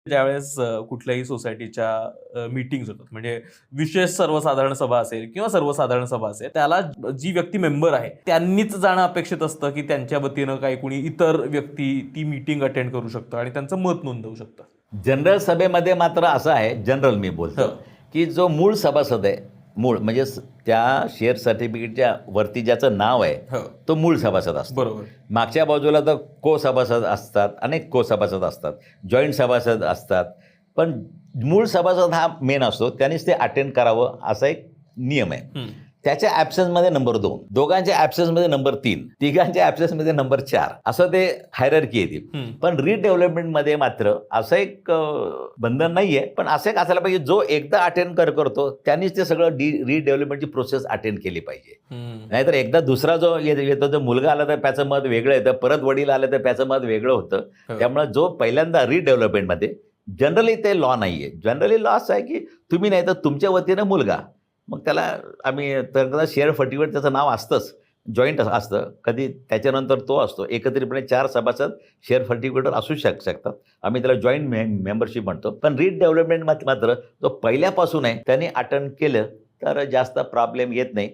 ज्यावेळेस कुठल्याही सोसायटीच्या मीटिंग्स होतात, म्हणजे विशेष सर्वसाधारण सभा असेल किंवा सर्वसाधारण सभा असेल, त्याला जी व्यक्ती मेंबर आहे त्यांनीच जाणं अपेक्षित असतं की त्यांच्या वतीनं काही कुणी इतर व्यक्ती ती मीटिंग अटेंड करू शकतं आणि त्यांचं मत नोंदवू शकतं. जनरल सभेमध्ये मात्र असं आहे, जनरल मी बोलतो, हो. की जो मूळ सभासद आहे, मूळ म्हणजे त्या शेअर सर्टिफिकेटच्या वरती ज्याचं नाव आहे हो. तो मूळ सभासद असतो. बरोबर. मागच्या बाजूला तर को सभासद असतात, अनेक को सभासद असतात, जॉईंट सभासद असतात, पण मूळ सभासद हा मेन असतो, त्यांनीच ते अटेंड करावं असा एक नियम आहे. त्याच्या ॲब्सेन्समध्ये नंबर 2, दोघांच्या ॲब्सेन्समध्ये नंबर 3, तिघांच्या ॲब्सेन्समध्ये नंबर 4, असं ते हायरार्की येते. पण रिडेव्हलपमेंटमध्ये मात्र असं एक बंधन नाही आहे, पण असं एक असायला पाहिजे जो एकदा अटेंड करतो त्यांनीच ते सगळं रिडेव्हलपमेंटची प्रोसेस अटेंड केली पाहिजे. नाहीतर एकदा दुसरा जो येतो, जो मुलगा आला तर त्याचं मत वेगळं येतं, परत वडील आलं तर त्याचं मत वेगळं होतं. त्यामुळे जो पहिल्यांदा रिडेव्हलपमेंटमध्ये जनरली ते लॉ नाही आहे. जनरली लॉ असं आहे की तुम्ही नाही तर तुमच्या वतीनं मुलगा, मग त्याला आम्ही तर शेअर सर्टिफिकेट त्याचं नाव असतंच, जॉईंट असतं, कधी त्याच्यानंतर तो असतो. एकत्रितपणे 4 सभासद शेअर सर्टिफिकेटवर असू शकतात. आम्ही त्याला जॉईंट मेंबरशिप म्हणतो. पण रिडेव्हलपमेंट मात्र जो पहिल्यापासून आहे त्यांनी अटेंड केलं तर जास्त प्रॉब्लेम येत नाही.